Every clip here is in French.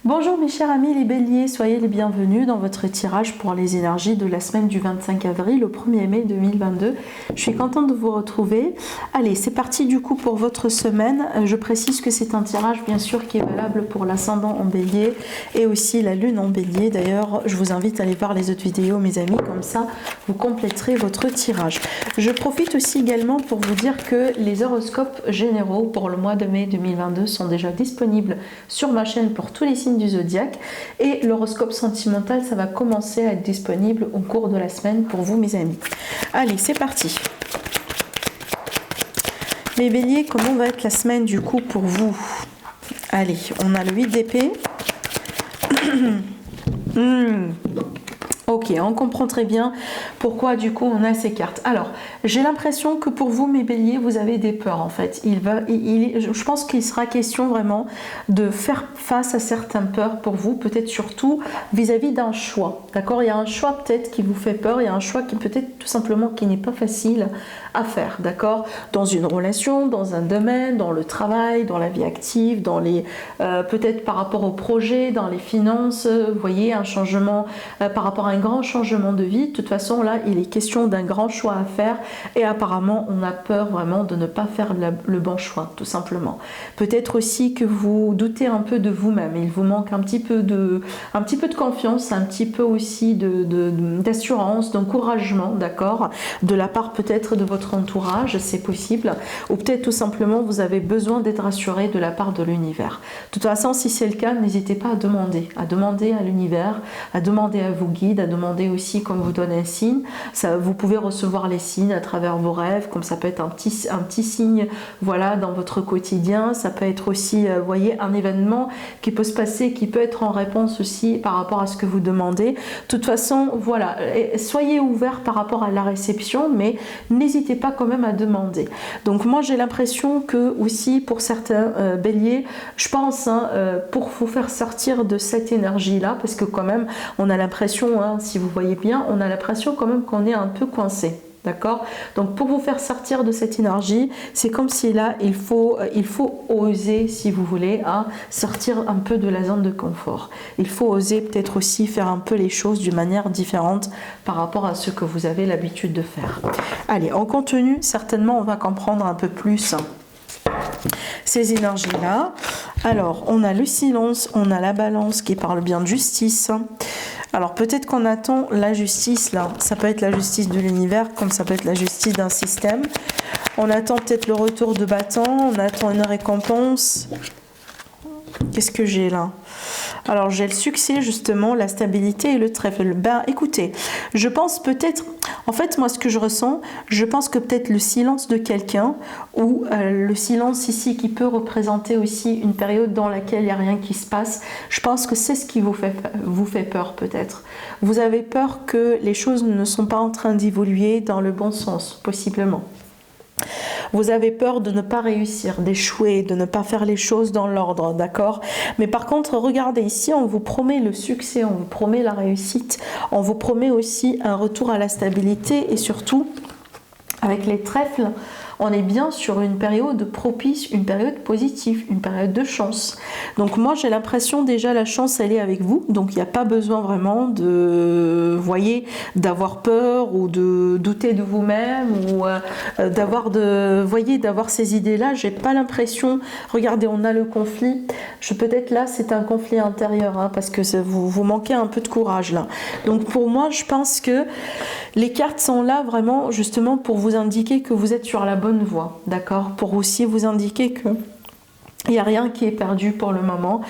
Bonjour mes chers amis les béliers, soyez les bienvenus dans votre tirage pour les énergies de la semaine du 25 avril au 1er mai 2022. Je suis contente de vous retrouver. Allez, c'est parti du coup pour votre semaine. Je précise que c'est un tirage bien sûr qui est valable pour l'ascendant en bélier et aussi la lune en bélier. D'ailleurs, je vous invite à aller voir les autres vidéos mes amis, comme ça vous compléterez votre tirage. Je profite aussi également pour vous dire que les horoscopes généraux pour le mois de mai 2022 sont déjà disponibles sur ma chaîne pour tous les signes du zodiaque et l'horoscope sentimental ça va commencer à être disponible au cours de la semaine pour vous mes amis. Allez, c'est parti. Mes béliers, comment va être la semaine du coup pour vous? Allez, on a le 8 d'épée. Ok, on comprend très bien pourquoi du coup on a ces cartes. Alors, j'ai l'impression que pour vous mes béliers, vous avez des peurs en fait. Je pense qu'il sera question vraiment de faire face à certaines peurs pour vous, peut-être surtout vis-à-vis d'un choix. D'accord? Il y a un choix peut-être qui vous fait peur, il y a un choix qui peut-être tout simplement qui n'est pas facile à faire. D'accord? Dans une relation, dans un domaine, dans le travail, dans la vie active, dans les peut-être par rapport au projet, dans les finances, vous voyez, un changement par rapport à un grand changement de vie. De toute façon là il est question d'un grand choix à faire et apparemment on a peur vraiment de ne pas faire le bon choix tout simplement. Peut-être aussi que vous doutez un peu de vous-même, il vous manque un petit peu de confiance, un petit peu aussi d'assurance, d'encouragement, d'accord, de la part peut-être de votre entourage, c'est possible, ou peut-être tout simplement vous avez besoin d'être rassuré de la part de l'univers. De toute façon si c'est le cas, n'hésitez pas à demander à l'univers, à demander à vos guides, à demander aussi comme vous donne un signe. Ça, vous pouvez recevoir les signes à travers vos rêves, comme ça peut être un petit signe voilà, dans votre quotidien. Ça peut être aussi, vous voyez, un événement qui peut se passer, qui peut être en réponse aussi par rapport à ce que vous demandez. De toute façon, voilà, soyez ouverts par rapport à la réception, mais n'hésitez pas quand même à demander. Donc moi j'ai l'impression que aussi pour certains béliers, je pense pour vous faire sortir de cette énergie là, parce que quand même on a l'impression, si vous voyez bien, on a l'impression quand même qu'on est un peu coincé. D'accord? Donc pour vous faire sortir de cette énergie, c'est comme si là, il faut oser, si vous voulez, sortir un peu de la zone de confort. Il faut oser peut-être aussi faire un peu les choses d'une manière différente par rapport à ce que vous avez l'habitude de faire. Allez, en contenu, certainement, on va comprendre un peu plus ces énergies-là. Alors, on a le silence, on a la balance qui parle bien de justice. Alors peut-être qu'on attend la justice là, ça peut être la justice de l'univers comme ça peut être la justice d'un système. On attend peut-être le retour de battant, on attend une récompense. Qu'est-ce que j'ai là? Alors j'ai le succès justement, la stabilité et le trèfle. Ben écoutez, je pense peut-être, en fait moi ce que je ressens, je pense que peut-être le silence de quelqu'un ou le silence ici qui peut représenter aussi une période dans laquelle il n'y a rien qui se passe, je pense que c'est ce qui vous fait peur peut-être. Vous avez peur que les choses ne sont pas en train d'évoluer dans le bon sens, possiblement. Vous avez peur de ne pas réussir, d'échouer, de ne pas faire les choses dans l'ordre, d'accord? Mais par contre, regardez ici, on vous promet le succès, on vous promet la réussite, on vous promet aussi un retour à la stabilité et surtout, avec les trèfles, on est bien sur une période propice, une période positive, une période de chance. Donc moi j'ai l'impression déjà la chance elle est avec vous, donc il n'y a pas besoin vraiment de, voyez, d'avoir peur ou de douter de vous-même ou d'avoir ces idées-là. J'ai pas l'impression. Regardez, on a le conflit. Peut-être là c'est un conflit intérieur parce que vous manquez un peu de courage là. Donc pour moi je pense que les cartes sont là vraiment justement pour vous indiquer que vous êtes sur la bonne voie, d'accord? Pour aussi vous indiquer que il n'y a rien qui est perdu pour le moment.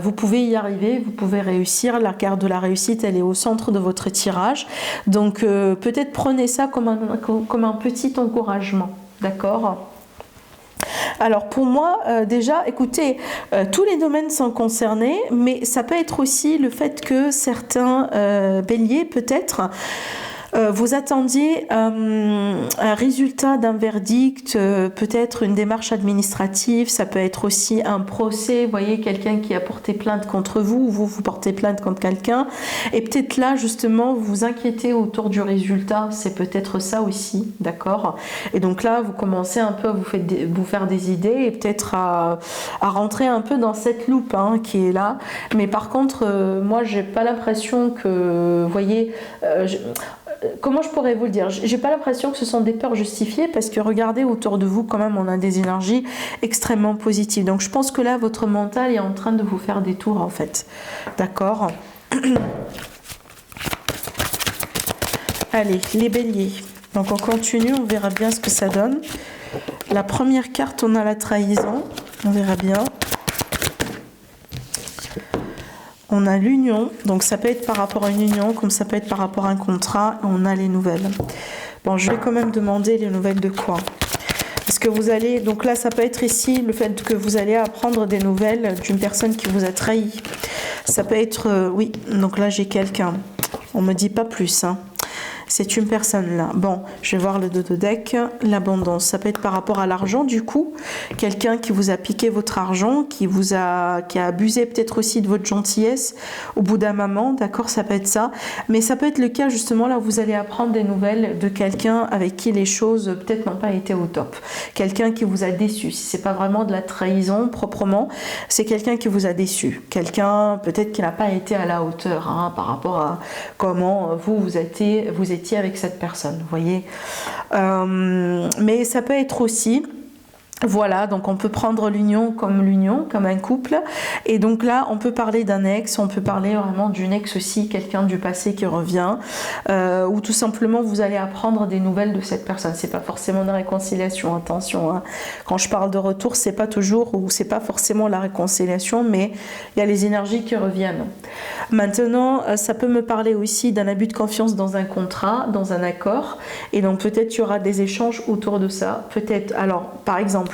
Vous pouvez y arriver, vous pouvez réussir. La carte de la réussite, elle est au centre de votre tirage. Donc peut-être prenez ça comme un petit encouragement, d'accord? Alors pour moi, déjà, écoutez, tous les domaines sont concernés, mais ça peut être aussi le fait que certains béliers, peut-être, Vous attendiez un résultat d'un verdict, peut-être une démarche administrative, ça peut être aussi un procès, vous voyez, quelqu'un qui a porté plainte contre vous, ou vous portez plainte contre quelqu'un, et peut-être là, justement, vous vous inquiétez autour du résultat, c'est peut-être ça aussi, d'accord? Et donc là, vous commencez un peu à vous faire des idées, et peut-être à rentrer un peu dans cette loupe qui est là, mais par contre, moi, j'ai pas l'impression que, vous voyez, comment je pourrais vous le dire? J'ai pas l'impression que ce sont des peurs justifiées parce que regardez autour de vous quand même on a des énergies extrêmement positives. Donc je pense que là votre mental est en train de vous faire des tours en fait. D'accord? Allez, les béliers. Donc on continue, on verra bien ce que ça donne. La première carte, on a la trahison. On verra bien. On a l'union, donc ça peut être par rapport à une union, comme ça peut être par rapport à un contrat. On a les nouvelles. Bon, je vais quand même demander les nouvelles de quoi? Parce que vous allez, donc là ça peut être ici le fait que vous allez apprendre des nouvelles d'une personne qui vous a trahi. Ça peut être, oui, donc là j'ai quelqu'un. On me dit pas plus, C'est une personne là. Bon, je vais voir le dos de deck. L'abondance, ça peut être par rapport à l'argent du coup. Quelqu'un qui vous a piqué votre argent, qui a abusé peut-être aussi de votre gentillesse au bout d'un moment, d'accord, ça peut être ça. Mais ça peut être le cas justement là où vous allez apprendre des nouvelles de quelqu'un avec qui les choses peut-être n'ont pas été au top. Quelqu'un qui vous a déçu. Si c'est pas vraiment de la trahison proprement, c'est quelqu'un qui vous a déçu. Quelqu'un peut-être qui n'a pas été à la hauteur par rapport à comment vous étiez avec cette personne, vous voyez. Mais ça peut être aussi, voilà, donc on peut prendre l'union, comme un couple. Et donc là, on peut parler d'un ex, on peut parler vraiment d'une ex aussi, quelqu'un du passé qui revient, ou tout simplement vous allez apprendre des nouvelles de cette personne. C'est pas forcément une réconciliation, attention. Quand je parle de retour, c'est pas toujours, ou c'est pas forcément la réconciliation, mais il y a les énergies qui reviennent. Maintenant, ça peut me parler aussi d'un abus de confiance dans un contrat, dans un accord, et donc peut-être il y aura des échanges autour de ça. Peut-être, alors, par exemple,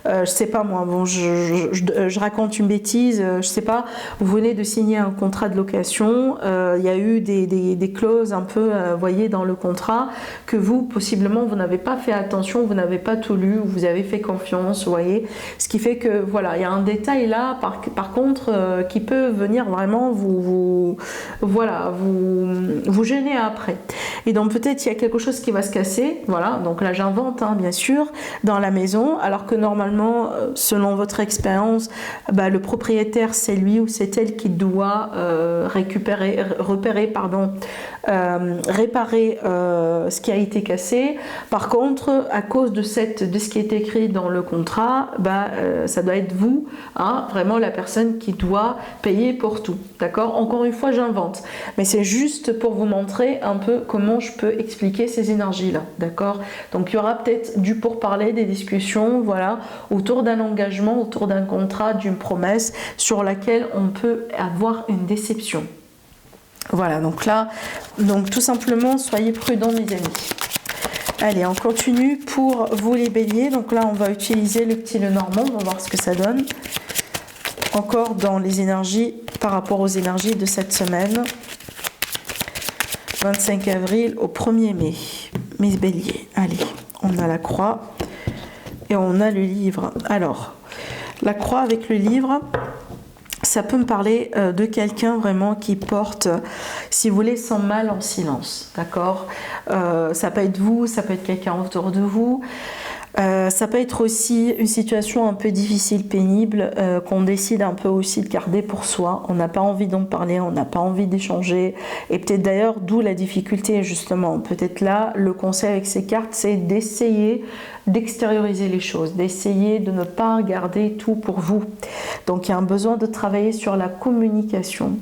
je sais pas moi, bon, je raconte une bêtise, je sais pas, vous venez de signer un contrat de location, il y a eu des clauses un peu, voyez, dans le contrat, que vous, possiblement, vous n'avez pas fait attention, vous n'avez pas tout lu, vous avez fait confiance, vous voyez, ce qui fait que, voilà, il y a un détail là, par contre, qui peut venir vraiment vous gêner après. Et donc peut-être il y a quelque chose qui va se casser, voilà, donc là j'invente, bien sûr, dans la maison, alors que normalement, selon votre expérience, le propriétaire, c'est lui ou c'est elle qui doit réparer ce qui a été cassé. Par contre, à cause de ce qui est écrit dans le contrat, ça doit être vous, vraiment la personne qui doit payer pour tout. D'accord? Encore une fois, j'invente. Mais c'est juste pour vous montrer un peu comment je peux expliquer ces énergies-là. D'accord? Donc, il y aura peut-être du pourparler, des discussions, voilà, autour d'un engagement, autour d'un contrat, d'une promesse sur laquelle on peut avoir une déception. Voilà, donc là, tout simplement, soyez prudents, mes amis. Allez, on continue pour vous les béliers. Donc là, on va utiliser le petit Lenormand, on va voir ce que ça donne. Encore dans les énergies, par rapport aux énergies de cette semaine. 25 avril au 1er mai. Mes béliers, allez, on a la croix et on a le livre. Alors, la croix avec le livre, ça peut me parler de quelqu'un vraiment qui porte, si vous voulez, son mal en silence, d'accord? Ça peut être vous, ça peut être quelqu'un autour de vous. Ça peut être aussi une situation un peu difficile, pénible, qu'on décide un peu aussi de garder pour soi. On n'a pas envie d'en parler, on n'a pas envie d'échanger. Et peut-être d'ailleurs, d'où la difficulté justement. Peut-être là, le conseil avec ces cartes, c'est d'essayer d'extérioriser les choses, d'essayer de ne pas garder tout pour vous. Donc il y a un besoin de travailler sur la communication.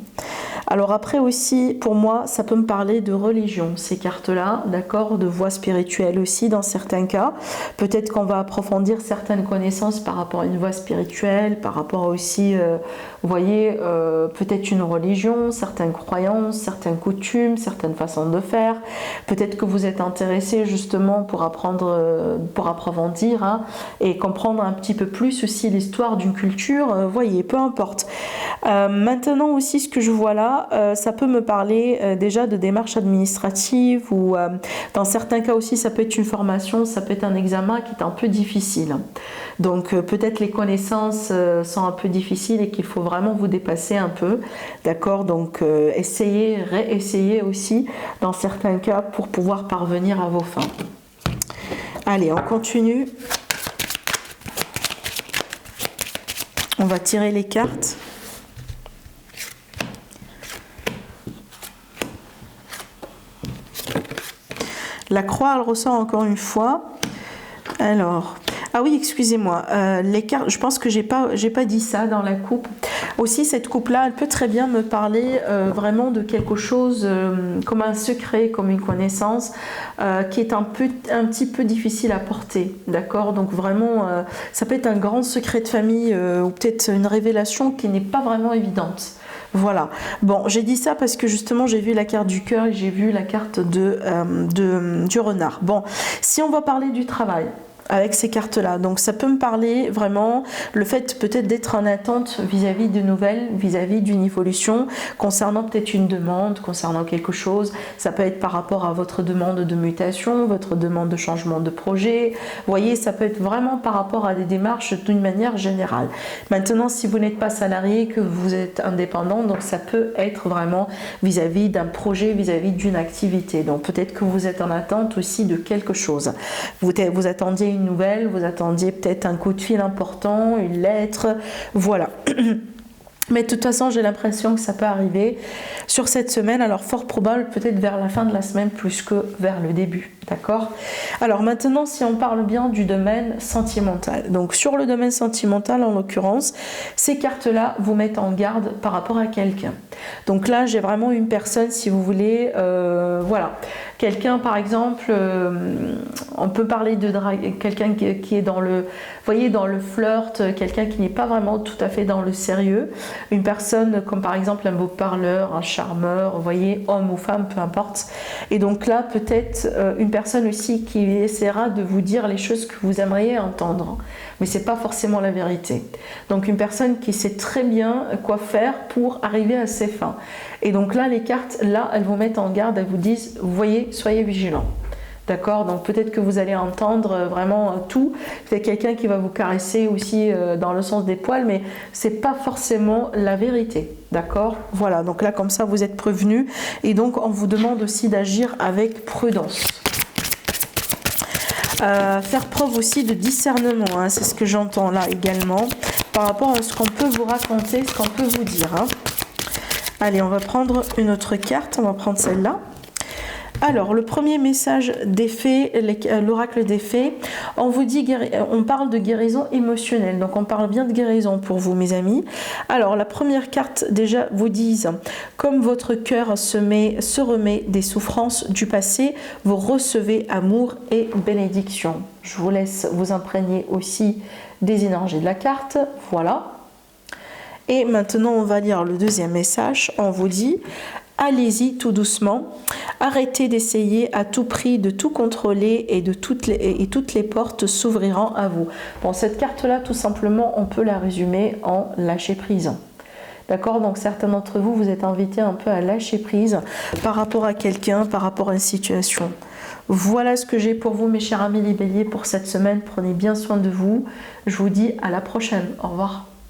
Alors après aussi, pour moi, ça peut me parler de religion, ces cartes-là, d'accord, de voie spirituelle aussi dans certains cas. Peut-être qu'on va approfondir certaines connaissances par rapport à une voie spirituelle, par rapport aussi, vous voyez, peut-être une religion, certaines croyances, certaines coutumes, certaines façons de faire. Peut-être que vous êtes intéressé justement pour apprendre, pour approfondir et comprendre un petit peu plus aussi l'histoire d'une culture, voyez, peu importe. Maintenant aussi, ce que je vois là, ça peut me parler déjà de démarches administratives ou dans certains cas aussi, ça peut être une formation, ça peut être un examen qui est un peu difficile. Donc peut-être les connaissances sont un peu difficiles et qu'il faut vraiment vous dépasser un peu. D'accord? Donc essayez, réessayez aussi dans certains cas pour pouvoir parvenir à vos fins. Allez, on continue. On va tirer les cartes. La croix, elle ressort encore une fois. Alors, ah oui, excusez-moi, les cartes, je pense que j'ai pas dit ça dans la coupe. Aussi, cette coupe-là, elle peut très bien me parler vraiment de quelque chose comme un secret, comme une connaissance qui est un petit peu difficile à porter, d'accord? Donc vraiment, ça peut être un grand secret de famille ou peut-être une révélation qui n'est pas vraiment évidente. Voilà. Bon, j'ai dit ça parce que justement j'ai vu la carte du cœur et j'ai vu la carte du renard. Bon, si on va parler du travail avec ces cartes-là, donc ça peut me parler vraiment le fait peut-être d'être en attente vis-à-vis de nouvelles, vis-à-vis d'une évolution concernant peut-être une demande, concernant quelque chose. Ça peut être par rapport à votre demande de mutation, votre demande de changement de projet. Vous voyez, ça peut être vraiment par rapport à des démarches d'une manière générale. Maintenant, si vous n'êtes pas salarié, que vous êtes indépendant, donc ça peut être vraiment vis-à-vis d'un projet, vis-à-vis d'une activité. Donc peut-être que vous êtes en attente aussi de quelque chose. Vous attendiez une nouvelle, vous attendiez peut-être un coup de fil important, une lettre, voilà. Mais de toute façon, j'ai l'impression que ça peut arriver sur cette semaine, alors fort probable peut-être vers la fin de la semaine plus que vers le début, d'accord? Alors maintenant, si on parle bien du domaine sentimental, donc sur le domaine sentimental en l'occurrence, ces cartes-là vous mettent en garde par rapport à quelqu'un. Donc là, j'ai vraiment une personne, si vous voulez, voilà, quelqu'un par exemple, on peut parler de quelqu'un qui est dans le, vous voyez, dans le flirt, quelqu'un qui n'est pas vraiment tout à fait dans le sérieux. Une personne comme par exemple un beau parleur, un charmeur, vous voyez, homme ou femme, peu importe. Et donc là, peut-être une personne aussi qui essaiera de vous dire les choses que vous aimeriez entendre. Mais ce n'est pas forcément la vérité. Donc une personne qui sait très bien quoi faire pour arriver à ses fins. Et donc là, les cartes, là, elles vous mettent en garde, elles vous disent, vous voyez, soyez vigilants. D'accord? Donc peut-être que vous allez entendre vraiment tout. Peut-être quelqu'un qui va vous caresser aussi dans le sens des poils, mais c'est pas forcément la vérité. D'accord? Voilà, donc là comme ça vous êtes prévenus et donc on vous demande aussi d'agir avec prudence. Faire preuve aussi de discernement, hein, c'est ce que j'entends là également, par rapport à ce qu'on peut vous raconter, ce qu'on peut vous dire. Hein. Allez, on va prendre une autre carte, on va prendre celle-là. Alors, le premier message des fées, l'oracle des fées, on parle de guérison émotionnelle. Donc, on parle bien de guérison pour vous, mes amis. Alors, la première carte, déjà, vous dit, comme votre cœur se remet des souffrances du passé, vous recevez amour et bénédiction. Je vous laisse vous imprégner aussi des énergies de la carte. Voilà. Et maintenant, on va lire le deuxième message. On vous dit... Allez-y tout doucement, arrêtez d'essayer à tout prix de tout contrôler et toutes les portes s'ouvriront à vous. Bon, cette carte-là, tout simplement, on peut la résumer en lâcher prise. D'accord? Donc certains d'entre vous, vous êtes invités un peu à lâcher prise par rapport à quelqu'un, par rapport à une situation. Voilà ce que j'ai pour vous, mes chers amis les béliers, pour cette semaine. Prenez bien soin de vous. Je vous dis à la prochaine. Au revoir.